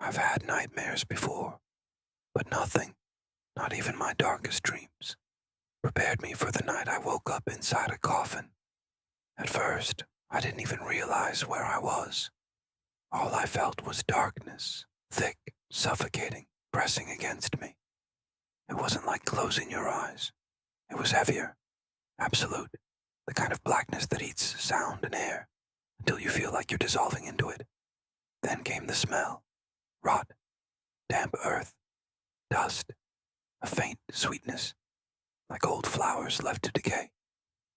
I've had nightmares before, but nothing, not even my darkest dreams, prepared me for the night I woke up inside a coffin. At first, I didn't even realize where I was. All I felt was darkness, thick, suffocating, pressing against me. It wasn't like closing your eyes. It was heavier, absolute, the kind of blackness that eats sound and air until you feel like you're dissolving into it. Then came the smell, rot, damp earth, dust, a faint sweetness, like old flowers left to decay.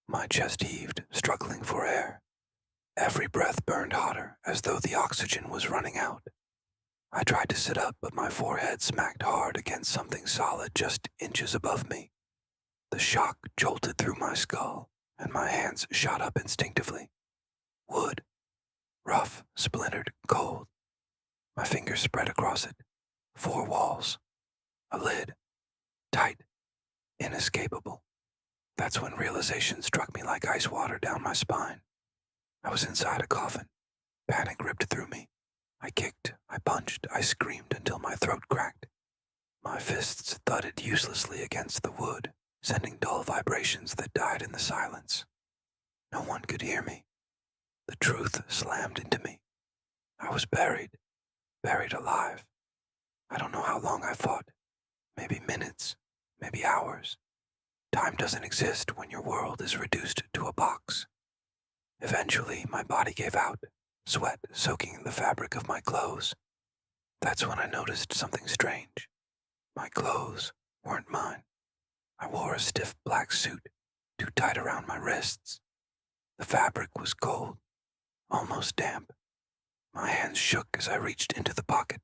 My chest heaved, struggling for air. Every breath burned hotter, as though the oxygen was running out. I tried to sit up, but my forehead smacked hard against something solid just inches above me. The shock jolted through my skull, and my hands shot up instinctively. Wood. Rough, splintered, cold. My fingers spread across it. 4 walls. A lid. Tight. Inescapable. That's when realization struck me like ice water down my spine. I was inside a coffin. Panic ripped through me. I kicked, I punched, I screamed until my throat cracked. My fists thudded uselessly against the wood, sending dull vibrations that died in the silence. No one could hear me. The truth slammed into me. I was buried alive. I don't know how long I fought. Maybe minutes, maybe hours. Time doesn't exist when your world is reduced to a box. Eventually, my body gave out, sweat soaking the fabric of my clothes. That's when I noticed something strange. My clothes weren't mine. I wore a stiff black suit, too tight around my wrists. The fabric was cold, almost damp. My hands shook as I reached into the pocket.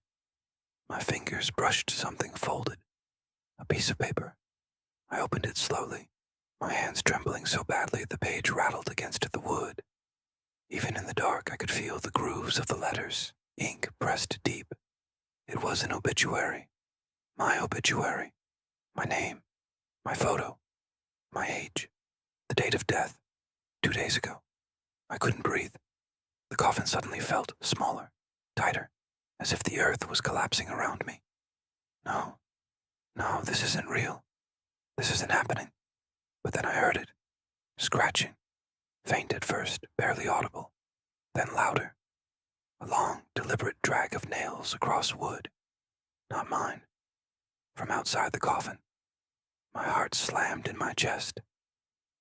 My fingers brushed something folded, a piece of paper. I opened it slowly, my hands trembling so badly the page rattled against the wood. Even in the dark, I could feel the grooves of the letters, ink pressed deep. It was an obituary. My obituary. My name. My photo. My age. The date of death. 2 days ago. I couldn't breathe. The coffin suddenly felt smaller, tighter, as if the earth was collapsing around me. No, this isn't real. This isn't happening. But then I heard it. Scratching. Faint at first, barely audible. Then louder. A long, deliberate drag of nails across wood. Not mine. From outside the coffin. My heart slammed in my chest.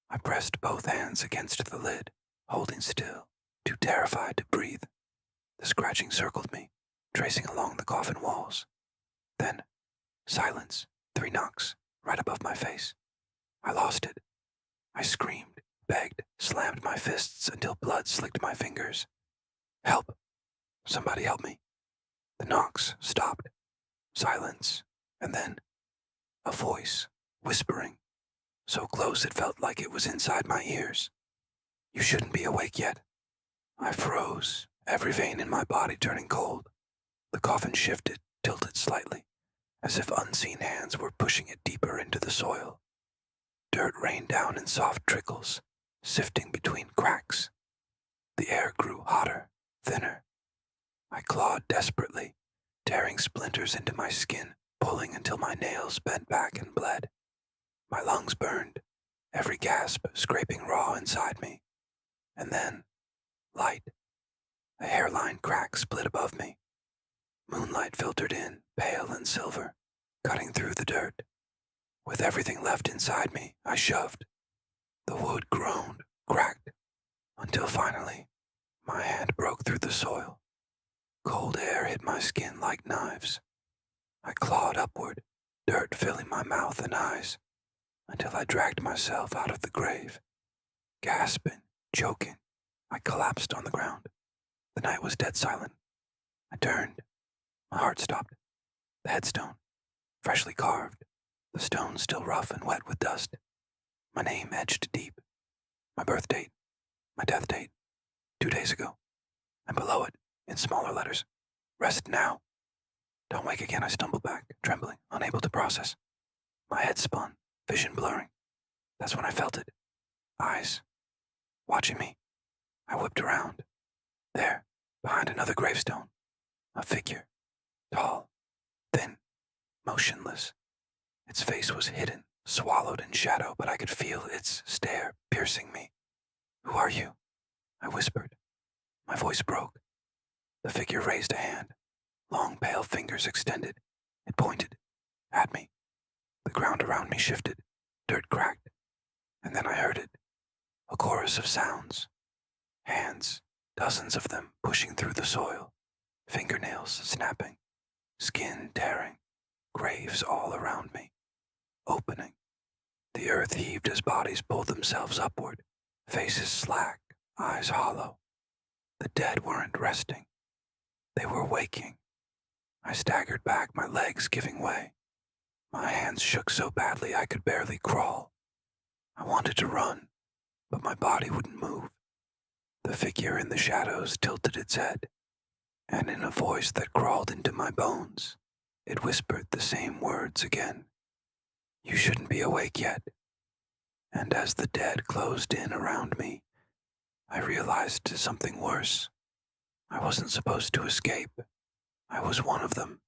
I pressed both hands against the lid, holding still, too terrified to breathe. The scratching circled me, tracing along the coffin walls. Then, silence, 3 knocks, right above my face. I lost it. I screamed, begged, slammed my fists until blood slicked my fingers. Help! Somebody help me. The knocks stopped. Silence, and then a voice, whispering, so close it felt like it was inside my ears. You shouldn't be awake yet. I froze, every vein in my body turning cold. The coffin shifted, tilted slightly, as if unseen hands were pushing it deeper into the soil. Dirt rained down in soft trickles, sifting between cracks. The air grew hotter, thinner. I clawed desperately, tearing splinters into my skin, pulling until my nails bent back and bled. My lungs burned, every gasp scraping raw inside me. And then, light. A hairline crack split above me. Moonlight filtered in, pale and silver, cutting through the dirt. With everything left inside me, I shoved. The wood groaned, cracked, until finally, my hand broke through the soil. Cold air hit my skin like knives. I clawed upward, dirt filling my mouth and eyes, until I dragged myself out of the grave. Gasping, choking, I collapsed on the ground. The night was dead silent. I turned. My heart stopped. The headstone, freshly carved, the stone still rough and wet with dust. My name etched deep. My birth date, my death date, 2 days ago. And below it, in smaller letters, rest now. Don't wake again, I stumbled back, trembling, unable to process. My head spun, vision blurring. That's when I felt it. Eyes, watching me. I whipped around. There, behind another gravestone, a figure, Tall, thin, motionless. Its face was hidden, swallowed in shadow, but I could feel its stare piercing me. "Who are you?" I whispered. My voice broke. The figure raised a hand, long pale fingers extended. It pointed at me. The ground around me shifted, dirt cracked, and then I heard it. A chorus of sounds. Hands, dozens of them pushing through the soil, fingernails snapping, skin tearing, graves all around me, opening. The earth heaved as bodies pulled themselves upward, faces slack, eyes hollow. The dead weren't resting. They were waking. I staggered back, my legs giving way. My hands shook so badly I could barely crawl. I wanted to run, but my body wouldn't move. The figure in the shadows tilted its head, and in a voice that crawled into my bones, it whispered the same words again. "You shouldn't be awake yet." And as the dead closed in around me, I realized something worse. I wasn't supposed to escape. I was one of them.